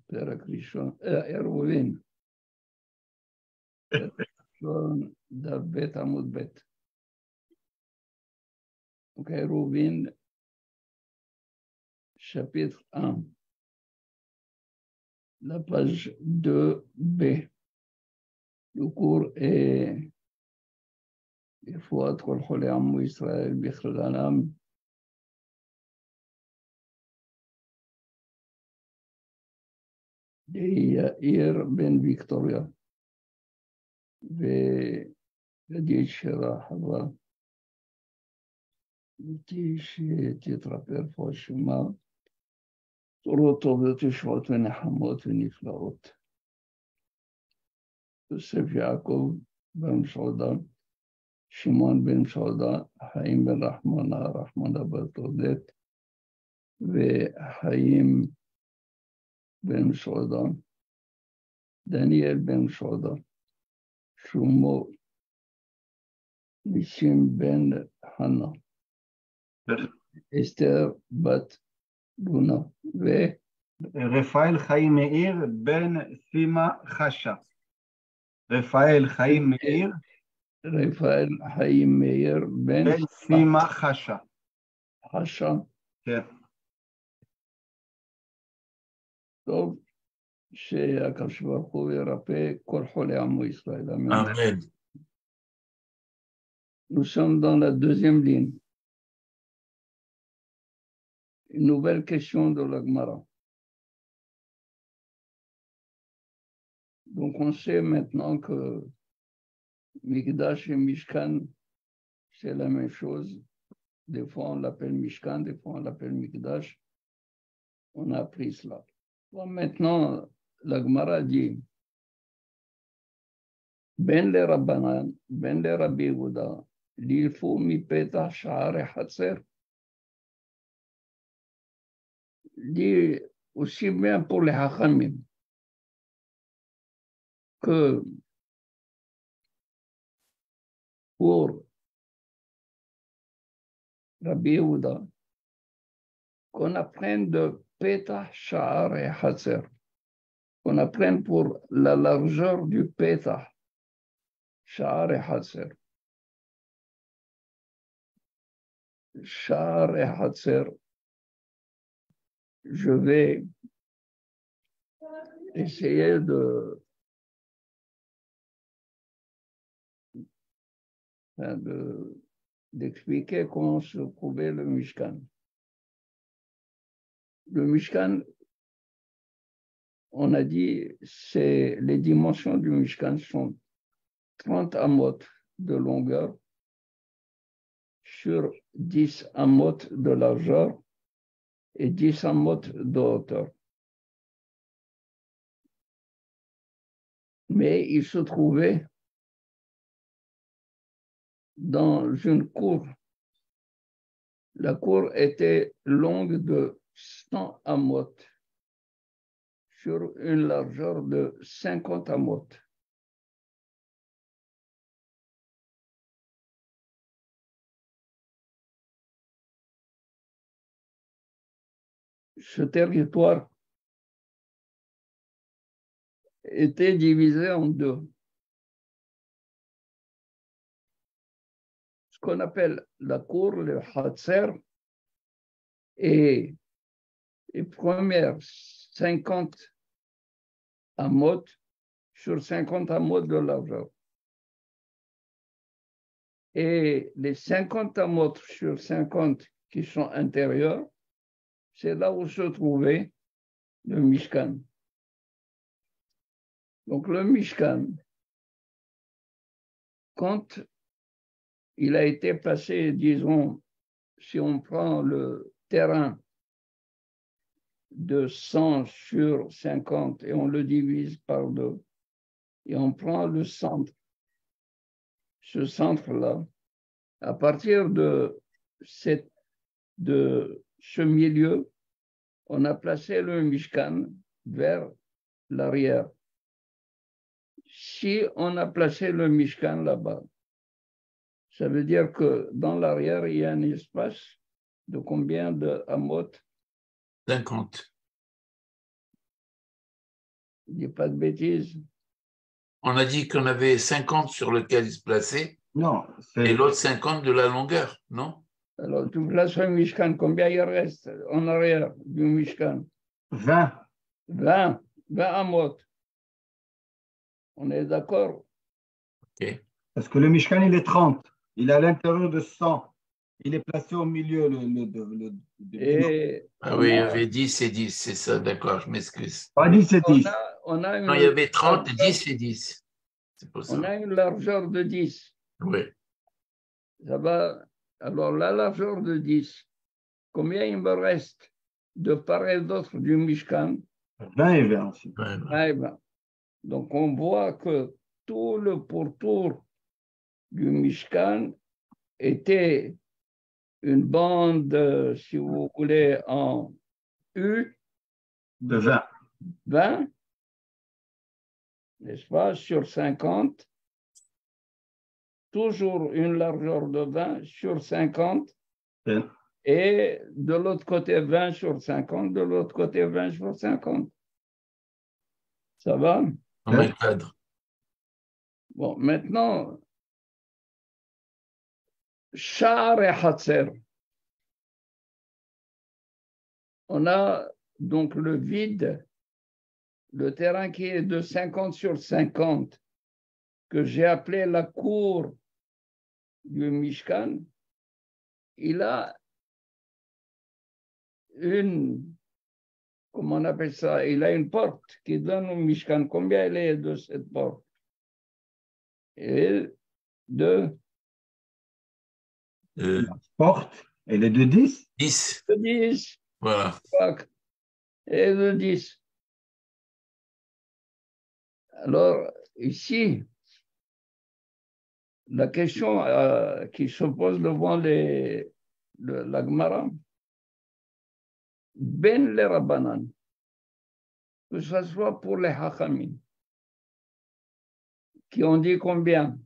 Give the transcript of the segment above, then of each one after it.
פרק ראשון, עירובין. פרק ראשון, דף ב' עמוד ב'. אוקיי, עירובין, chapitre 1, la page 2b. Le cours est רפואת כל חולי עמו ישראל בכללם, יאיר בן ויקטוריה וידיד שירה חווה, איתי שתתרפא רפואה שלמה, בשורות טובות ישועות ונחמות ונפלאות. יוסף יעקב בן מסעודה, שמעון בן מסעודה, חיים בן רחמנה בת עודד, וחיים בן מסעודה, דניאל בן מסעודה, שלמה, ניסים בן חנה, אסתר בת לונה, רפאל חיים מאיר בן סימה חשה. רפאל חיים מאיר רפאל חיים מאיר בן סימה חשה. חשה. כן. טוב, שהקדוש ברוך הוא ירפא כל חולי עמו ישראל. Amen. Nous sommes dans la deuxième ligne. Une nouvelle question de la Gemara. Donc on sait maintenant que Mikdash et Mishkan, c'est la même chose. Des fois on l'appelle Mishkan, des fois on l'appelle Mikdash. On a appris cela. Bon, maintenant, la Gemara dit Ben le Rabbanan, Ben le Rabbi Yehuda, l'ilfou mi petah sha'are hatzer. Dit aussi bien pour les Hachamim que pour Rabbi Yehuda, qu'on apprenne de Petah, Sha'ar et Hatzer, qu'on apprenne pour la largeur du Petah, Sha'ar et Hatzer. Sha'ar et Hatzer, je vais essayer d'expliquer comment se trouvait le Mishkan. Le Mishkan, on a dit, les dimensions du Mishkan sont 30 amot de longueur sur 10 amot de largeur et 10 amot de hauteur. Mais il se trouvait dans une cour. La cour était longue de 100 amot sur une largeur de 50 amot. Ce territoire était divisé en deux. Ce qu'on appelle la cour, le Hatzer, et les premières 50 amot sur 50 amot de largeur. Et les 50 amot sur 50 qui sont intérieurs, c'est là où se trouvait le Mishkan. Donc le Mishkan, quand il a été placé, disons, si on prend le terrain de 100 sur 50 et on le divise par deux, et on prend le centre, ce centre-là, à partir de ce milieu, on a placé le Mishkan vers l'arrière. Si on a placé le Mishkan là-bas, ça veut dire que dans l'arrière, il y a un espace de combien de amot? 50. Je dis pas de bêtises. On a dit qu'on avait 50 sur lequel il se plaçait Non, et c'est l'autre 50 de la longueur, non? Alors, tu places un Mishkan, combien il reste en arrière du Mishkan? 20. 20 amot. On est d'accord? Ok. Parce que le Mishkan, il est 30. Il est à l'intérieur de 100. Il est placé au milieu. Et Ah oui, il y avait 10 et 10, c'est ça, d'accord, je m'excuse. Pas 10 et 10. on a Non, il y avait 30, 10 et 10. C'est pour ça. On a une largeur de 10. Oui. Ça va. Alors, la largeur de 10, combien il me reste de part et d'autre du Mishkan? 20 et 20 aussi. Ouais, ouais. Ah, eh ben. Donc, on voit que tout le pourtour du Mishkan était une bande, si vous voulez, en U, De 20. 20, n'est-ce pas, sur 50, toujours une largeur de 20 sur 50, Bien. et de l'autre côté 20 sur 50, de l'autre côté 20 sur 50. Ça va? Comme un cadre. Bon, maintenant, Sha'ar et Hatzer. On a donc le vide, le terrain qui est de 50 sur 50, que j'ai appelé la cour du Mishkan. Il a une, comment on appelle ça? Il a une porte qui donne au Mishkan. Combien elle est de cette porte? Et de La porte, elle est de 10. 10. 10. Voilà. Et de 10. Alors, ici, la question qui se pose devant la Gemara, ben les Rabbanan, que ce soit pour les Hachamim, qui ont dit combien?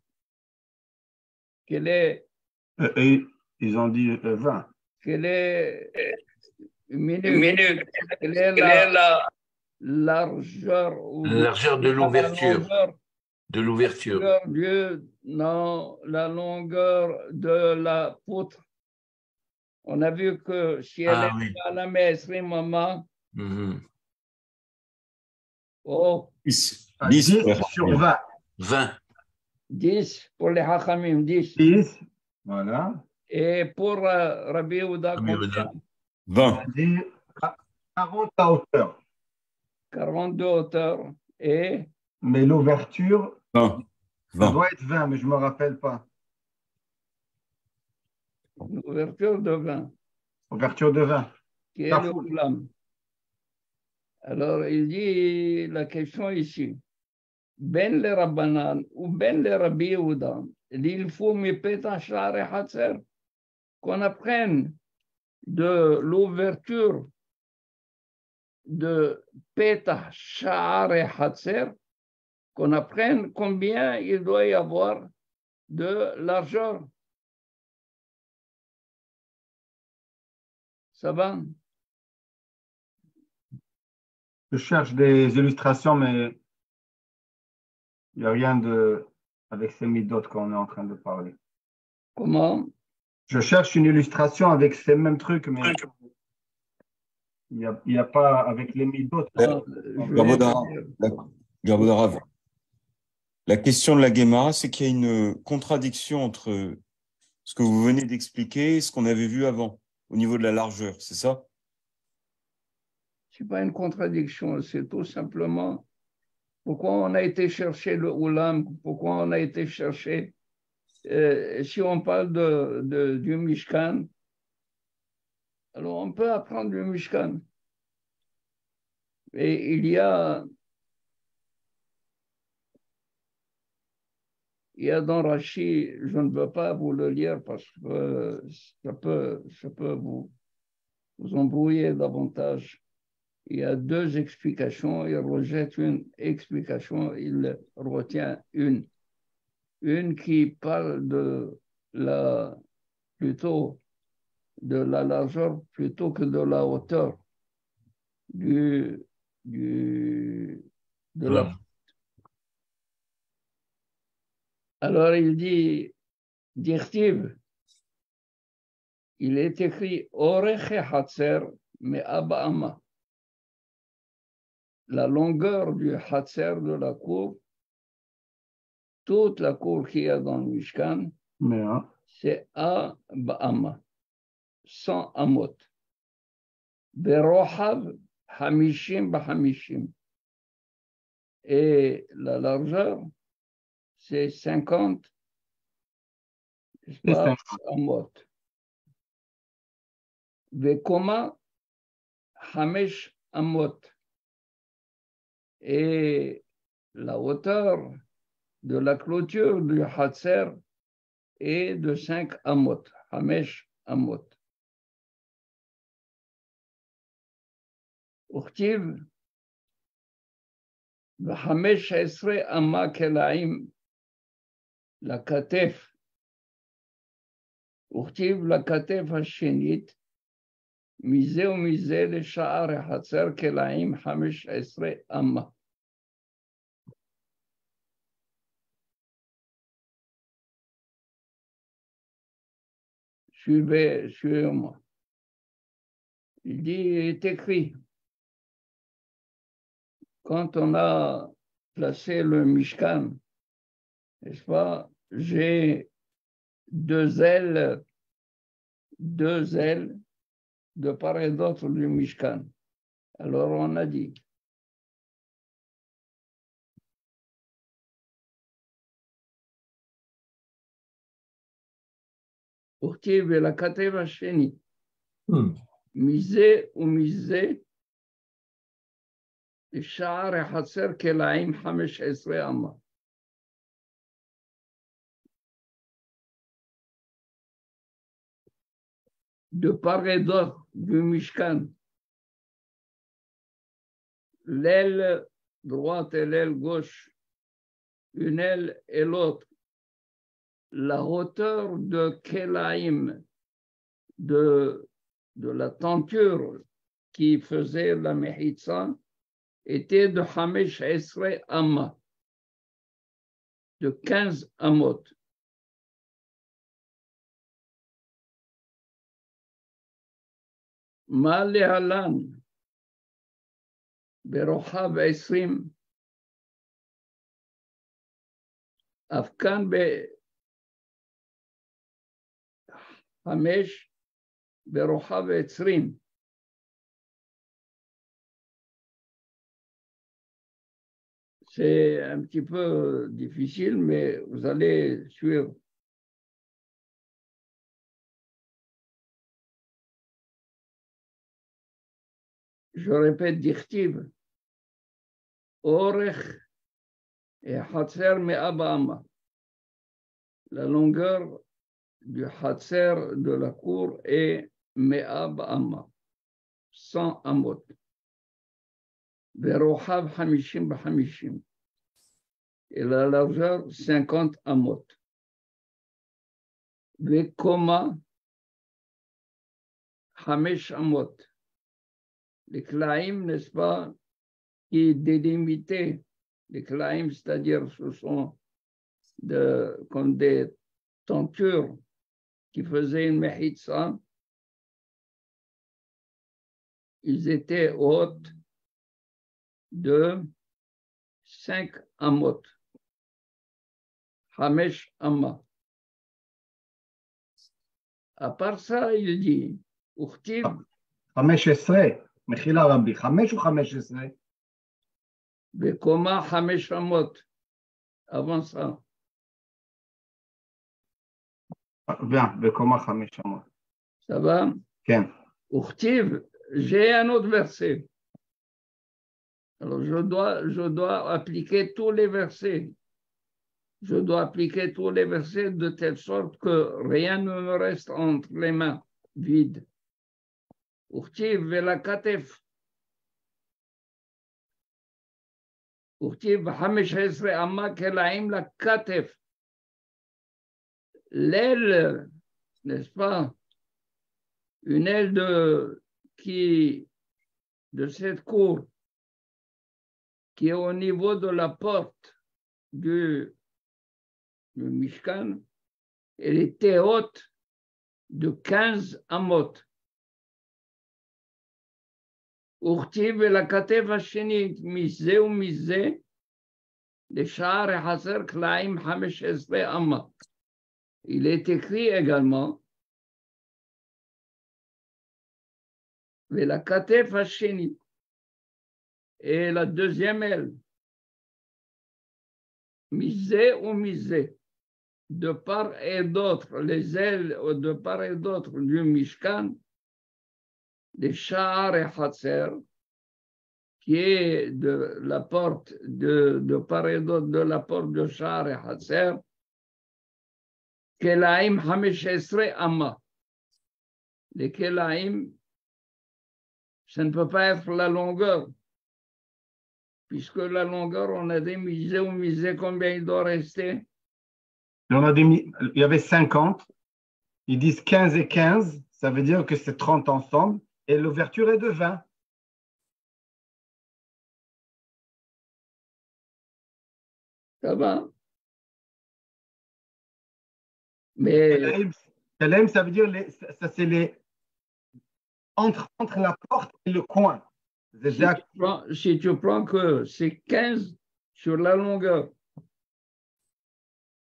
Quelle est Et ils ont dit 20. une minute, quelle est La largeur ou largeur de l'ouverture. De l'ouverture. Non, la longueur de la poutre. On a vu que si elle est Oui. à la maîtrise, maman, oh, 10 10 sur 20. 20. 10 pour les Hachamim, 10. 10. Voilà. Et pour Rabbi Ouda, Rabbi Yehuda. 20. Dit 40 à hauteur. 42 hauteur. Et Mais l'ouverture, 20. ça 20. doit être 20, mais je ne me rappelle pas. une ouverture de 20, Ouverture de 20. qui est La le foule. Oulam. Alors, il dit la question ici. Ben le Rabbanan ou ben le Rabbi Yehuda, il faut mipeta sha'ar et hatzer, qu'on apprenne de l'ouverture de Petah Sha'ar et Hatzer, qu'on apprenne combien il doit y avoir de largeur. Ça va? Je cherche des illustrations, mais il n'y a rien avec ces midotes qu'on est en train de parler. Comment? Je cherche une illustration avec ces mêmes trucs, mais il n'y a pas avec les midotes. Garbodarav. La question de la Guémara, c'est qu'il y a une contradiction entre ce que vous venez d'expliquer et ce qu'on avait vu avant, au niveau de la largeur, c'est ça? Ce n'est pas une contradiction, c'est tout simplement pourquoi on a été chercher le Oulam, pourquoi on a été chercher, si on parle du Mishkan, alors on peut apprendre du Mishkan. Et il y a dans Rashi, je ne veux pas vous le lire parce que ça peut vous embrouiller davantage. Il y a deux explications, il rejette une explication, il retient une. Une qui parle plutôt de la largeur plutôt que de la hauteur du de la porte. Alors il dit, Dirtiv, il est écrit Orech Hatzer me'aba ama. La longueur du Hatzer de la cour, toute la cour qu'il y a dans le Mishkan, c'est A ba'ama, 100 amot. Berohav hamishim b'hamishim. Et la largeur, c'est 50 amot. Vekoma hamesh amot. Et la hauteur de la clôture du Hatzer est de 5 amot, hamesh amot. וכתיב, ו15 אמה כלאים לכתף, וכתיב לכתף השנית, מזה ומזה לשער החצר כלאים 15 אמה. Suivez-moi. Il dit, il est écrit, quand on a placé le Mishkan, n'est-ce pas, j'ai deux ailes de part et d'autre du Mishkan. Alors on a dit, וכתיב ולכתב השני, מזה ומזה שער החצר כלאים 15 אמה. De part et d'autre du Mishkan, l'aile droite et l'aile gauche, une aile et l'autre, la hauteur de Kelaim, de la tenture qui faisait la Mehitza, était de 15 amma, de 15 amot. Ma lehalan, berochav 20, afkan be-5, berochav 20. C'est un petit peu difficile, mais vous allez suivre. Je répète, Dirtiv, Orech et Hatzer me'aba ama. La longueur du Hatzer de la cour est me'aba ama, 100 amot. Verochav hamishim b'hamishim. Et la largeur, 50 amot. Vekoma, hamesh amot. Les klaim, n'est-ce pas, qui délimitaient les klaim, c'est-à-dire ce sont comme des tentures qui faisaient une mehitza. Ils étaient hautes de 5 amot. Hamesh amma. À part ça, il dit, Uchtiv. 15, מחילה רבי, 5 ou 15? בקומה 5 אמות. Avant ça. Bien, בקומה 5 אמות. Ça va? כן. Uchtiv, j'ai un autre verset. Alors, je dois appliquer tous les versets. Je dois appliquer tous les versets de telle sorte que rien ne me reste entre les mains vides. וכתיב ולכתף, וכתיב 15 אמה כלאים לכתף. L'aile, n'est-ce pas, une aile de cette cour qui est au niveau de la porte du Mishkan, elle était haute de 15 amot. וכתיב ולכתף השנית מזה ומזה לשער החצר קלעים 15 אמה. Il est écrit également ולכתף השנית et la deuxième aile מזה ומזה de part et d'autre, les ailes de part et d'autre du Mishkan, de Sha'ar et Hatzer, qui est de la porte de part et d'autre de la porte de Sha'ar et Hatzer, Kelaim 15 Amma. Les Kelaim, ça ne peut pas être la longueur, puisque la longueur, on a démisé ou misé combien il doit rester. Il y avait 50, ils disent 15 et 15, ça veut dire que c'est 30 ensemble, et l'ouverture est de 20. Ça va? Mais Kelaim, ça veut dire, ça c'est les entre la porte et le coin. si tu prends que c'est 15 sur la longueur.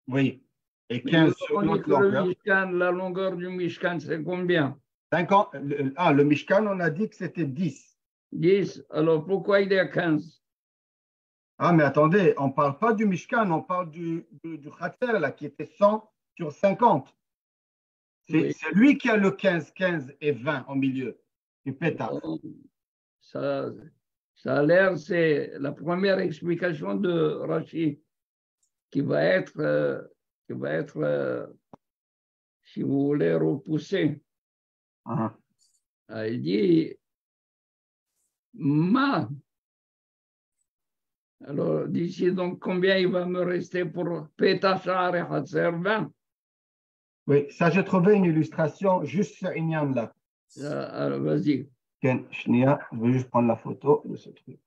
Oui. Et 15 sur l'autre longueur. La longueur du Mishkan, c'est combien? 50. Le Mishkan, on a dit que c'était 10. 10. Alors pourquoi il est à 15? Ah, mais attendez, on ne parle pas du Mishkan, on parle du Khatser, là, qui était 100 sur 50. C'est lui qui a le 15, 15 et 20 au milieu du pétard. Ça a l'air, c'est la première explication de Rashi qui va être, si vous voulez, repoussée. Il dit, ma. Alors, d'ici, donc, combien il va me rester pour Pétachar et Hatzer 20? Oui, ça, j'ai trouvé une illustration juste sur Inyan là. Alors, vas-y. Je vais juste prendre la photo de ce truc.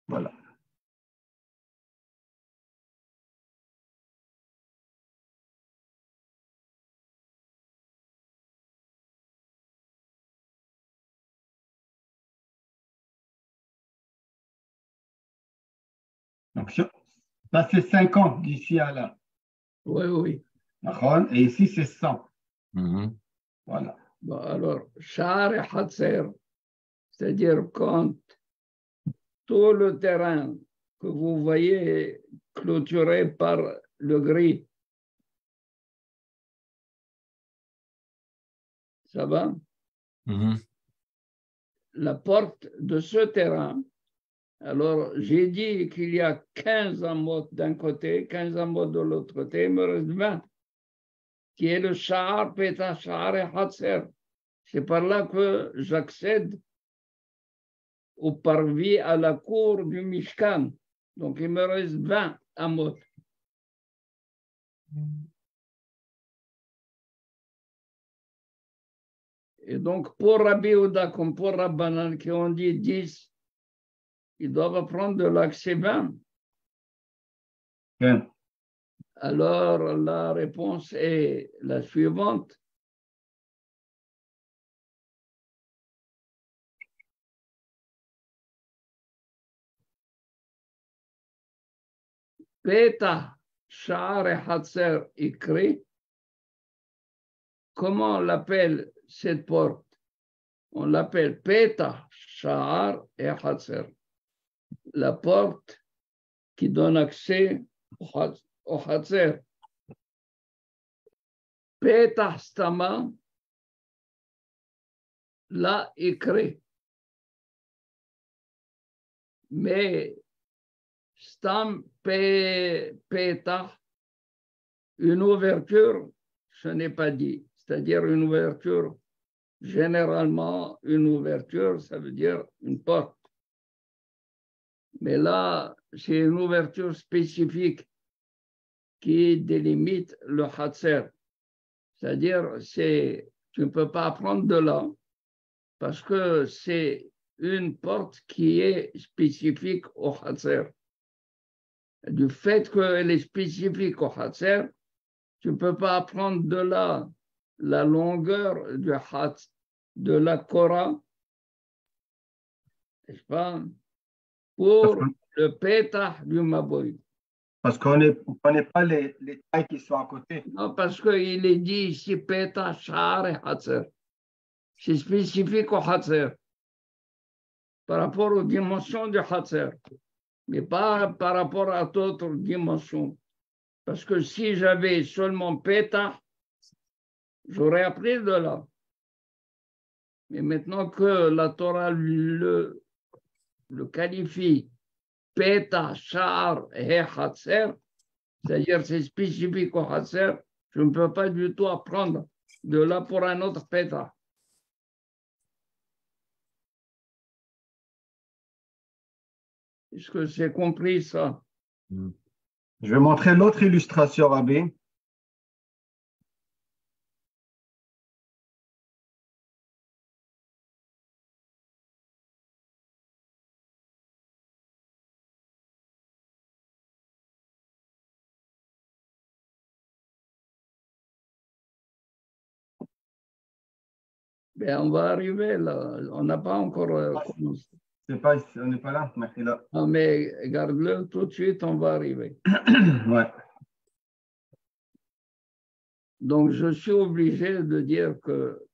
Voilà. Donc, ça, c'est 50 d'ici à là. Oui. Et ici, c'est 100. Voilà. Bon, alors, Sha'ar et Hatzer, c'est-à-dire quand tout le terrain que vous voyez est clôturé par le gris. Ça va? La porte de ce terrain, alors j'ai dit qu'il y a 15 amot d'un côté, 15 amot de l'autre côté, il me reste 20, qui est le Sha'ar, Pétach, Sha'ar et Hatzer. C'est par là que j'accède au parvis à la cour du Mishkan. Donc il me reste 20 amot. Et donc pour Rabbi Yehuda comme pour Rabbanan qui ont dit 10, ils doivent prendre de l'accès 20. Alors la réponse est la suivante. Pétah, Sha'ar et Hatzer écrit. Comment on l'appelle cette porte? On l'appelle Pétah, Sha'ar et Hatzer. La porte qui donne accès au Hatzer. Pétah Stama, là écrit. Mais Stam Pétah, une ouverture, ce n'est pas dit. C'est-à-dire une ouverture, généralement, une ouverture, ça veut dire une porte. Mais là, c'est une ouverture spécifique qui délimite le Hatzer. C'est-à-dire, tu ne peux pas prendre de là parce que c'est une porte qui est spécifique au Hatzer. Du fait qu'elle est spécifique au Hatzer, tu ne peux pas prendre de là la longueur du Hatz, de la Korah, n'est-ce pas, pour le Petah du Maboy. Parce qu'on ne connaît pas les tailles qui sont à côté. Non, parce qu'il est dit ici Petah, Sha'ar et Hatzer. C'est spécifique au Hatzer par rapport aux dimensions du Hatzer, mais pas par rapport à d'autres dimensions. Parce que si j'avais seulement Petah, j'aurais appris de là. Mais maintenant que la Torah le qualifie Petah, Sha'ar et Hatzer, c'est-à-dire c'est spécifique au Hatzer, je ne peux pas du tout apprendre de là pour un autre Petah. Est-ce que c'est compris ça? Je vais montrer l'autre illustration, Rabbi. Ben, on va arriver là, on n'a pas encore commencé. On n'est pas là, merci là. Non, mais garde-le tout de suite, on va arriver. Ouais. Donc, je suis obligé de dire que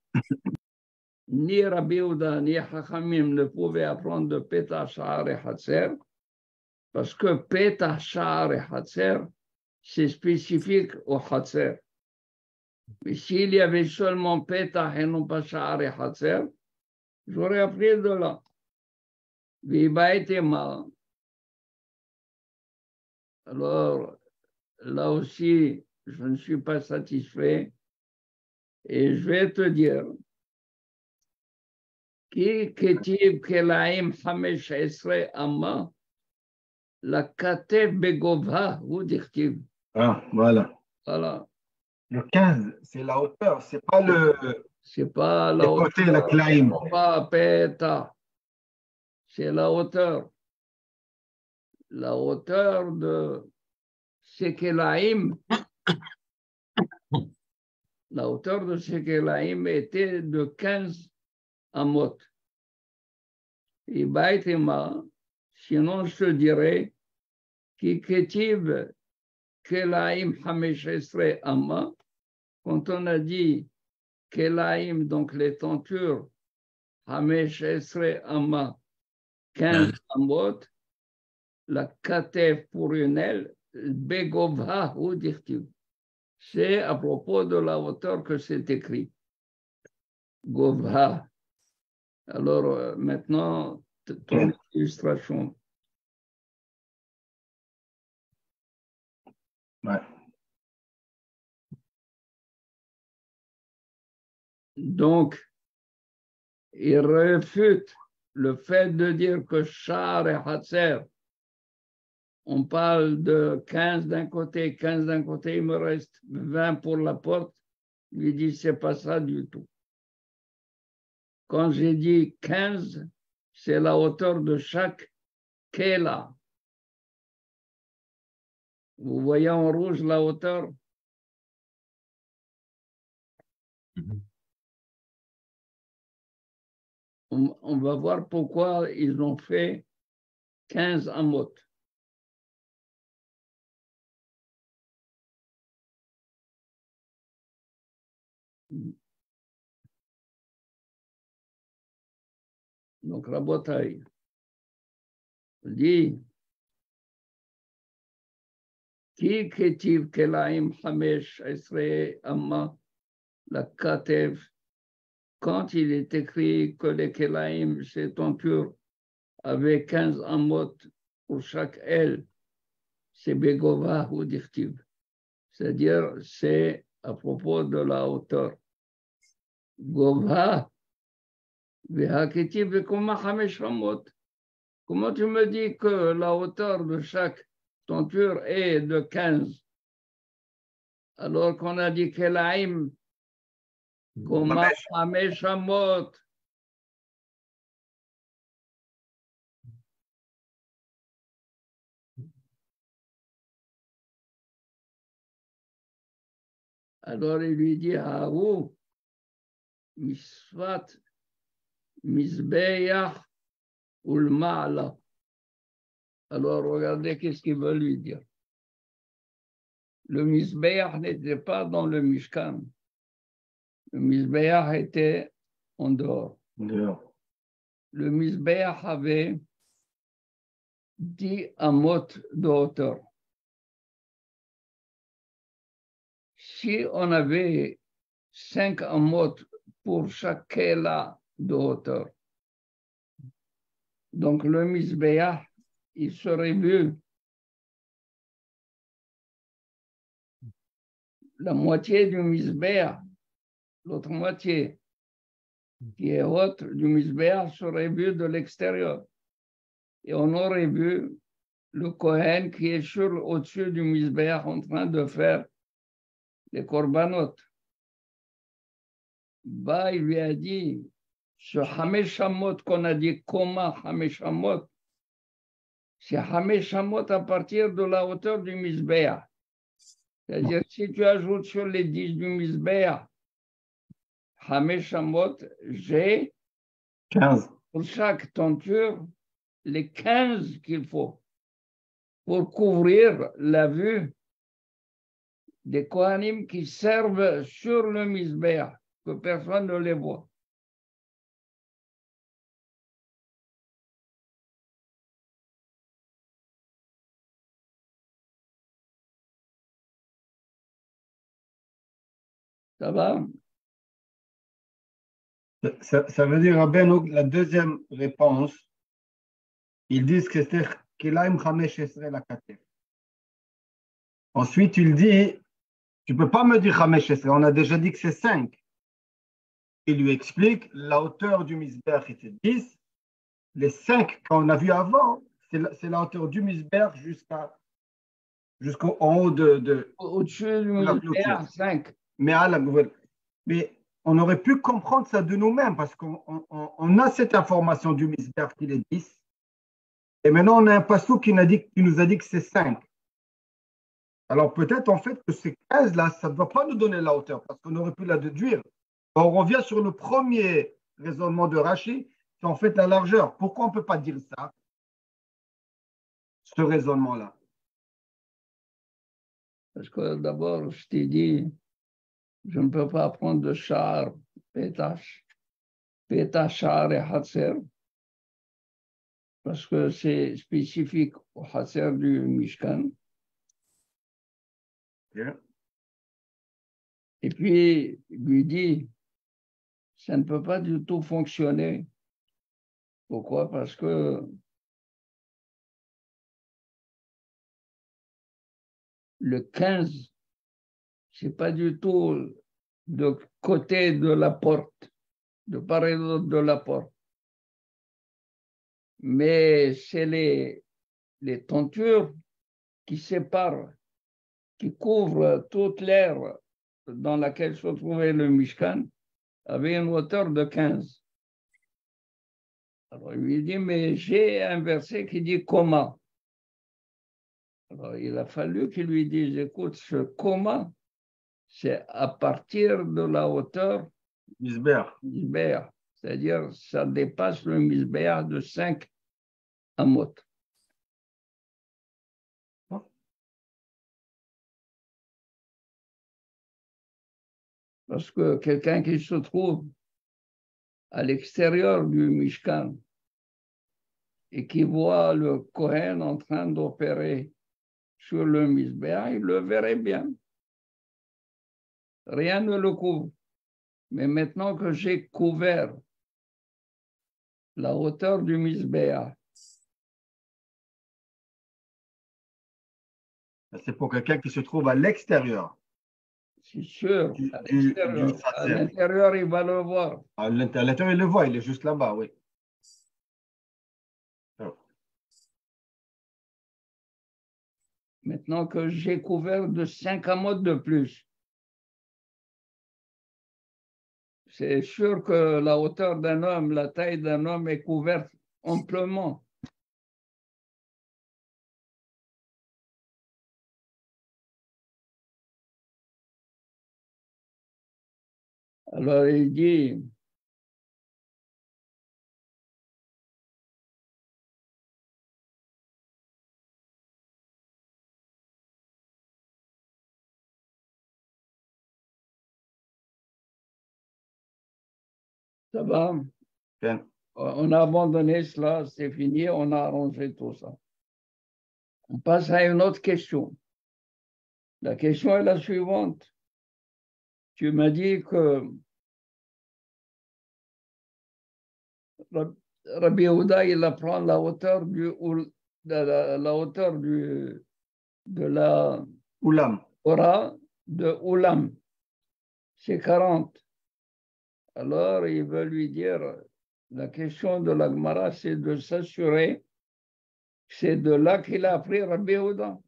ni Rabbi Yehuda ni Chachamim ne pouvaient apprendre de Petah, Sha'ar et Hatzer, parce que Petah, Sha'ar et Hatzer, c'est spécifique au Hatzer. Mais s'il y avait seulement Petah et non pas Sha'ar et Hatzer, j'aurais appris de là. Alors, là aussi, je ne suis pas satisfait et je vais te dire qui ketiv kelaim 15 amma la katev begova ou dirtiv. Ah, voilà. Voilà. Le 15, c'est la hauteur, c'est pas C'est pas la hauteur. côté, la klaim. Pas Peta. C'est la hauteur. La hauteur de Sekelaim. La hauteur de Sekelaim était de 15 amot. Et Baïtima, sinon je te dirais, qui ketiv Kelaim 15 amma, quand on a dit Kelaim, donc les tentures, 15 amma, 15 amot, la katef pour une aile, Begovha ou dirtiv. C'est à propos de la hauteur que c'est écrit. Govha. Alors maintenant, ton illustration. Ouais. Donc, il réfute le fait de dire que Sha'ar et Hatzer, on parle de 15 d'un côté, 15 d'un côté, il me reste 20 pour la porte. Il lui dit, c'est pas ça du tout. Quand j'ai dit 15, c'est la hauteur de chaque Kela. Vous voyez en rouge la hauteur? On va voir pourquoi ils ont fait 15 amot. Donc, Rabotai dit Ki ketiv kelaim 15 amma la katev. Quand il est écrit que les kelaim, c'est tentures avec 15 amot pour chaque aile, c'est begova ou dirtiv. C'est-à-dire, c'est à propos de la hauteur. Gova, vehaketiv comment tu me dis que la hauteur de chaque tenture est de 15? Alors qu'on a dit Kelaim, comment Hamesh Amot. Alors il lui dit, Haou, Misfat, Misbeach, Ulma'ala. Alors regardez qu'est-ce qu'il veut lui dire. Le Misbeach n'était pas dans le Mishkan. Le Misbeach était en dehors. Le Misbeach avait 10 amot de hauteur. Si on avait 5 amot pour chaque kéla de hauteur, donc le Misbeach, il serait vu la moitié du Misbeach, l'autre moitié qui est haute du Misbeach serait vue de l'extérieur. Et on aurait vu le Kohen qui est au-dessus du Misbeach en train de faire les korbanot. Bah, il lui a dit, ce Hameshamot qu'on a dit, comment Hameshamot, c'est Hameshamot à partir de la hauteur du Misbeach. C'est-à-dire, si tu ajoutes sur les 10 du Misbeach, Hameshamot, j'ai 15. Pour chaque tenture, les 15 qu'il faut pour couvrir la vue des Kohanim qui servent sur le Misbeach, que personne ne les voit. Ça va? Ça veut dire, Rabbeinu, la deuxième réponse, ils disent que c'est Kilaim Chamesh Esrei la Katef. Ensuite, il dit, tu ne peux pas me dire Chamesh Esrei, on a déjà dit que c'est 5. Il lui explique, la hauteur du Misbeach était 10, les 5 qu'on a vu avant, c'est la hauteur du Misbeach jusqu'en haut de Au-dessus du la Misbeach, clôture. 5. Mais on aurait pu comprendre ça de nous-mêmes parce qu'on a cette information du Misbeach qu'il est 10. Et maintenant, on a un passou qui nous a dit que c'est 5. Alors peut-être en fait que ces 15 là, ça ne doit pas nous donner la hauteur parce qu'on aurait pu la déduire. On revient sur le premier raisonnement de Rashi, c'est en fait la largeur. Pourquoi on ne peut pas dire ça, ce raisonnement-là? Parce que d'abord, je t'ai dit, je ne peux pas prendre de char, pétache, char et hatser, parce que c'est spécifique au hatser du Mishkan. Yeah. Et puis, il lui dit, ça ne peut pas du tout fonctionner. Pourquoi? Parce que le 15, ce n'est pas du tout de côté de la porte, de part et d'autre de la porte. Mais c'est les tentures qui séparent, qui couvrent toute l'air dans laquelle se trouvait le Mishkan, avait une hauteur de 15. Alors il lui dit, mais j'ai un verset qui dit comment. Alors il a fallu qu'il lui dise, écoute, ce comment, c'est à partir de la hauteur Misbeach. C'est-à-dire ça dépasse le Misbeach de 5 amot. Parce que quelqu'un qui se trouve à l'extérieur du Mishkan et qui voit le Kohen en train d'opérer sur le Misbeach, il le verrait bien. Rien ne le couvre. Mais maintenant que j'ai couvert la hauteur du Misbeach, c'est pour quelqu'un qui se trouve à l'extérieur. c'est sûr, à l'extérieur. À l'intérieur, il va le voir. À l'intérieur, il le voit, il est juste là-bas, oui. Maintenant que j'ai couvert de 5 amot de plus, c'est sûr que la hauteur d'un homme, la taille d'un homme est couverte amplement. Alors il dit, ça va, Bien. on a abandonné cela, c'est fini, on a arrangé tout ça. On passe à une autre question. La question est la suivante. Tu m'as dit que Rabbi Yehuda, il apprend la hauteur la hauteur de la Oulam. Torah de Oulam. C'est 40. Alors, il veut lui dire, la question de la Gemara, c'est de s'assurer que c'est de là qu'il a appris Rabbi Yehuda.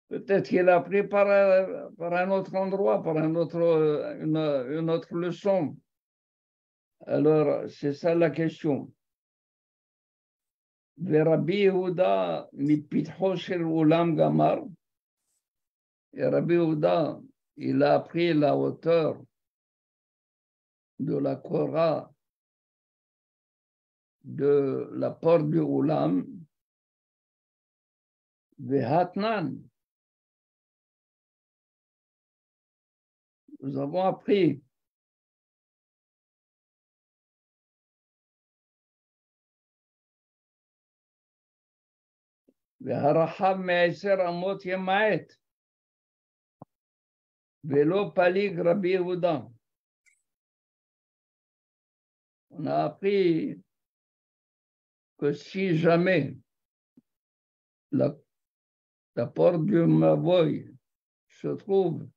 Peut-être qu'il a appris par un autre endroit, par une autre leçon. Alors, c'est ça la question. Rabbi Yehuda mipitho shel Ulam Gamar. Et Rabbi Yehuda, il a appris la hauteur de la Korah de la porte du Ulam. Vehatnan. Nous avons appris והרחב מ10 אמות ימעט, ולא פליג רבי יהודה. On a appris que si jamais la porte du Mavoy se trouve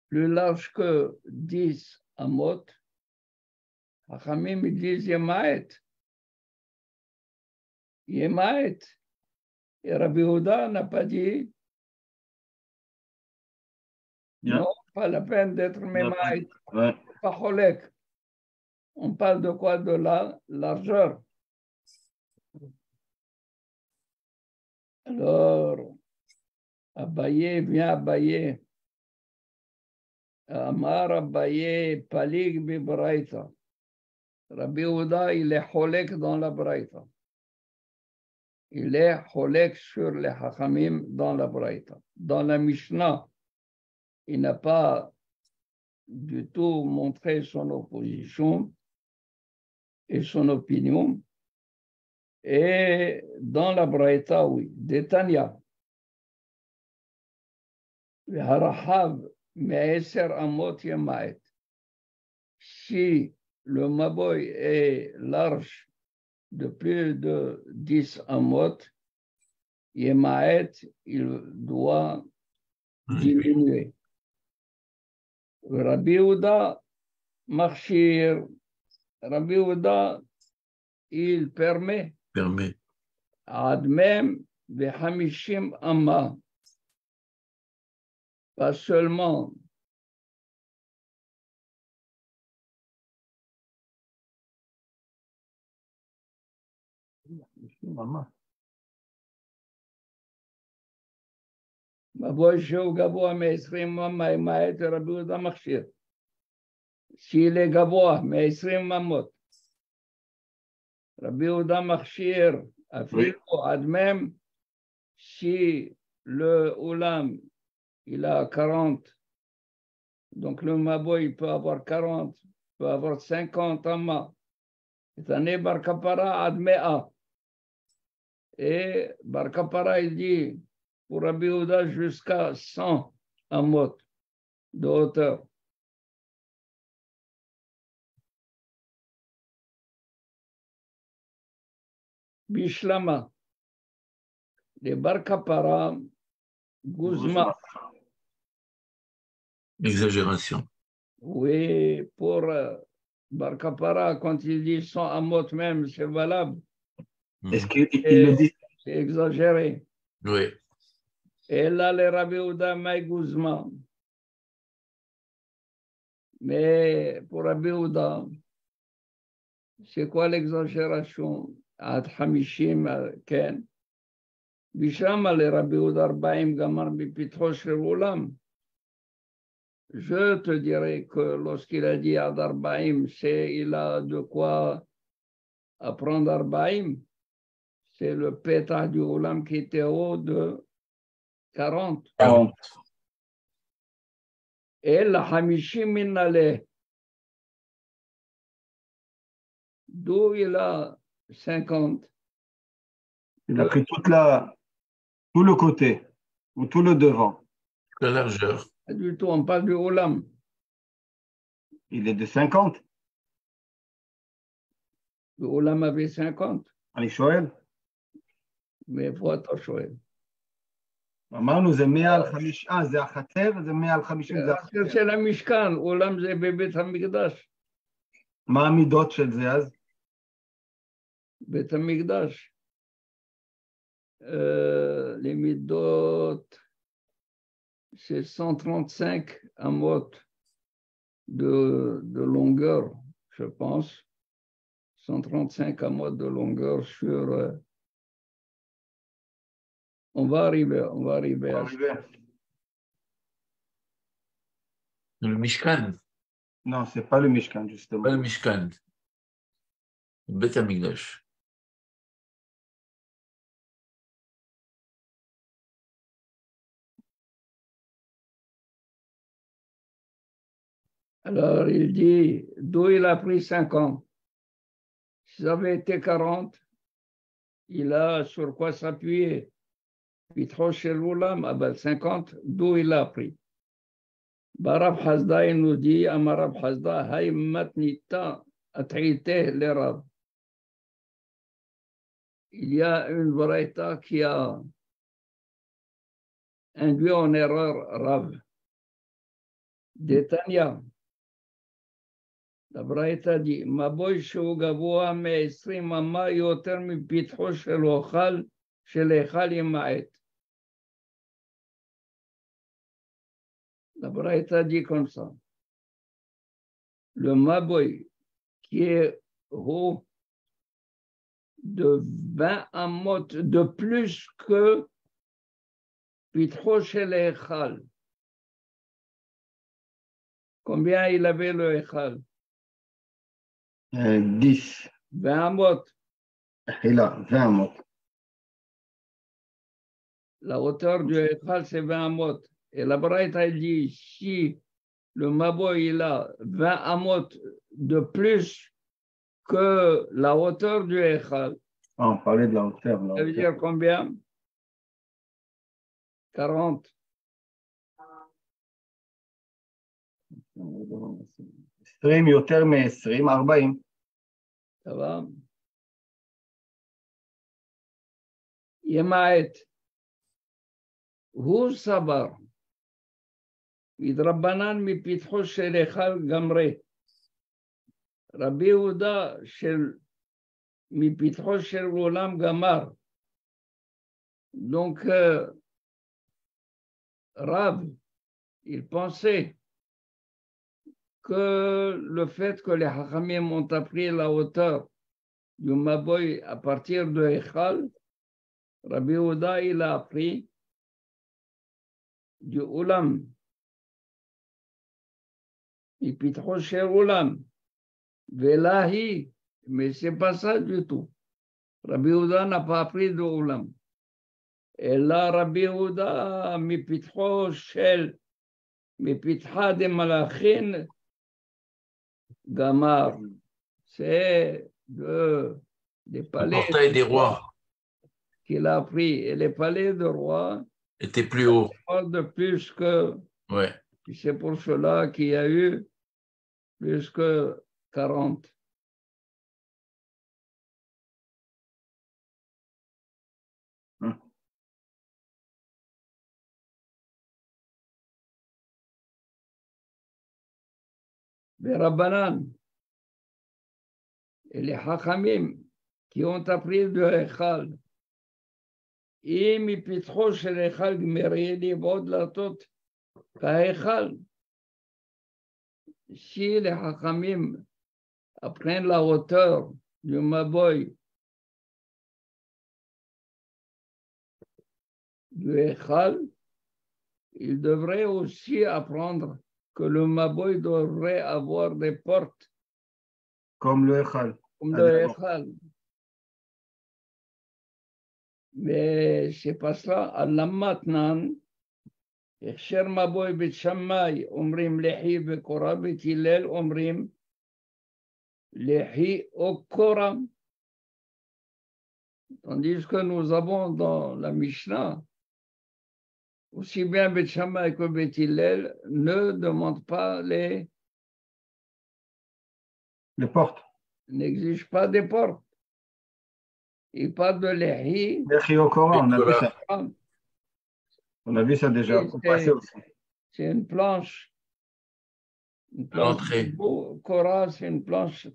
plus large que 10 amot, Hachamim disent Yemaet. Yemaet. Et Rabbi Yehuda n'a pas dit non, pas la peine d'être Memaet. Pas Cholek. On parle de quoi? De la largeur. Alors, Abaye vient Abaye. Amar Abaye Palig bi Braïta. Rabbi Yehuda, il est Cholek dans la Braïta. Il est Cholek sur les Hachamim dans la Braïta. Dans la Mishnah, il n'a pas du tout montré son opposition et son opinion. Et dans la Braïta, oui, Détania. Harahav me'eser amot yemaet. Si le Maboy est large de plus de 10 amot, yemaet, il doit diminuer. Rabbi Yehuda marchir. Rabbi Yehuda, il permet. Ad même v'hamishim amma. Pas seulement s'il est gavoa, mais Esrim Mamot. Rabbi Yehuda Machshir, même si le Ulam, il a 40, donc le Mabo, il peut avoir 40, il peut avoir 50 amma. C'est Bar Kapara Admea. Et Bar Kapara, il dit, pour Rabbi Yehuda, jusqu'à 100 amot de hauteur. Bishlama, les Bar Kapara, Guzma. Exagération. Oui, pour Bar Kapara, quand il dit 100 amot même, c'est valable. Est-ce qu'il le dit? C'est exagéré. Oui. Et là, les Rabbi Houda Maïgouzma. Mais pour Rabbi Houda, c'est quoi l'exagération? Ad Hamishim Ken. Bishama le Rabbi Houda Arbaim Gamar Bipitro Shel Ulam. Je te dirais que lorsqu'il a dit Ad Arbaim, il a de quoi apprendre Arbaim. C'est le pétard du Ulam qui était haut de 40. 40. Et la Hamishim Minale. D'où il a 50. Il a pris tout le côté ou tout le devant. La largeur. Pas du tout, on parle du Olam. Il est de 50. Le Olam avait 50. אני שואל. מאיפה אתה שואל? אמרנו זה 100 על 50, זה החצר, זה 100 על 50 זה החצר. החצר של המשכן, אולם זה בבית המקדש. מה המידות של זה אז? בית המקדש. Les midot, c'est 135 amot de longueur, je pense. 135 amot de longueur sur... on va arriver à ça. Le Mishkan. Non, c'est pas le Mishkan, justement. Pas le Mishkan. Le Beth Amikdash. Alors, il dit, d'où il a pris 50. Si ça avait été 40, il a sur quoi s'appuyer. Pitro shel Ulam, 50, d'où il a pris. Barab Hazda, il nous dit, Amarab Hazda, Hay matnita atrite le Rab. Il y a une braïta qui a induit en erreur Rav. Détania. La braïta dit, Maboy sheu gavoa me 20 ama yoter mipitro shel ochal shel echal yima'et. La braïta dit comme ça. Le maboy qui est haut de 20 amot de plus que pitro shel echal. Combien il avait le echal? 10. 20 amot. Il a 20 amot. La hauteur du echal, c'est 20 amot. Et la braïta dit, si le maboy il a 20 amot de plus que la hauteur du echal, on parlait de la hauteur. ça veut dire combien? 40. Stream יותר מ-20, 40. Ça va? Yema'et. הוא סבר, מדרבנן מפתחו של היכל גמרי, רבי יהודה מפתחו של עולם גמר. Donc, Rav, il pensait que le fait que les Hachamim ont appris la hauteur du Maboy à partir de Echal, Rabbi Yehuda, il a appris du Ulam. Il pitro chez Ulam. Velahi, mais ce n'est pas ça du tout. Rabbi Yehuda n'a pas appris de Ulam. Et là, Rabbi Yehuda, mi pitro shel, mi pitha de malachin, gamar. C'est des palais. Le portail des rois qu'il a appris. Et les palais de roi étaient plus hauts. De plus que. Ouais. C'est pour cela qu'il y a eu plus que 40. Les Rabbanan et les Hachamim qui ont appris de Echal. Et מפתחו של Echal גמרי לבעוד דלתות כהיכל. Si les Hachamim apprennent la hauteur du Maboy du Echal, ils devraient aussi apprendre que le Maboy devrait avoir des portes comme le Echal. comme le Echal. Mais c'est pas cela. Allah maintenant, הכשר מבוי בית שמאי אומרים לחי וקורא, בית הלל אומרים לחי או קורא. Tandis que nous avons dans la Mishnah, aussi bien Beit Shammai que Beit Hillel ne demandent pas les portes. N'exigent pas des portes. Et pas de lehi. Lehi au Coran, on a vu ça. On a vu ça déjà. C'est une planche. Une planche. Korah, c'est une planche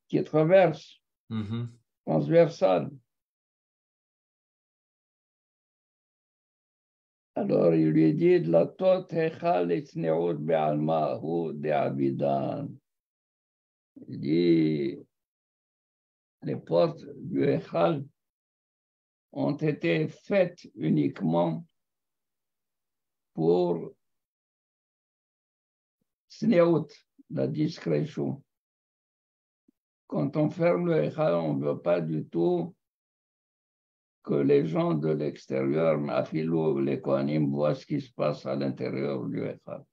qui traverse, transversale. Alors il lui dit de la tot echal etneut be'almahu de'abidan. Il dit les portes du echal ont été faites uniquement pour sneout, la discrétion. Quand on ferme le echal, on ne veut pas du tout que les gens de l'extérieur, Afilou, les Kohanim, voient ce qui se passe à l'intérieur du echal.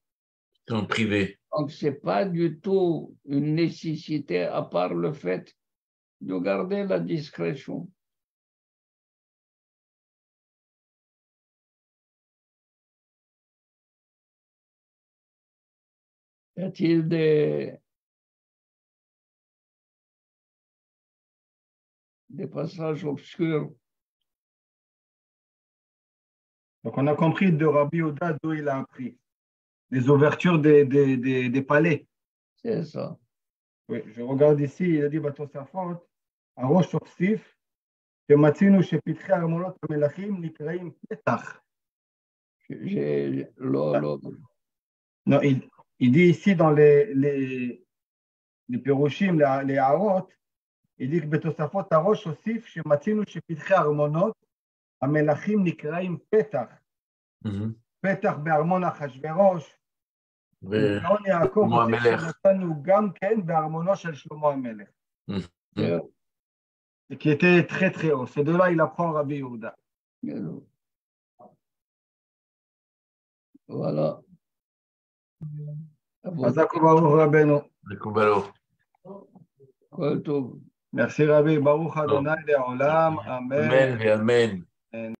En privé. Donc, ce n'est pas du tout une nécessité, à part le fait de garder la discrétion. Y a-t-il des passages obscurs? Donc, on a compris de Rabbi Yehuda d'où il a appris. Les ouvertures des palais. C'est ça. Oui, je regarde ici, il a dit Batosafot, הראש הוסיף שמצאנו שפתחי ארמונות המלכים נקראים פתח. Non, il dit ici dans les פירושים, les הערות, il dit בתוספות הראש הוסיף שמצאנו שפתחי ארמונות המלכים נקראים פתח. פתח בארמון אחשוורוש. ובגאון יעקב מצאנו גם כן בארמונו של שלמה המלך. qui était très très haut. C'est de là il apprend Rabbi Yehuda. Voilà. Merci Rabbi. Baruch Adonai Le'olam. Amen. Amen. Amen.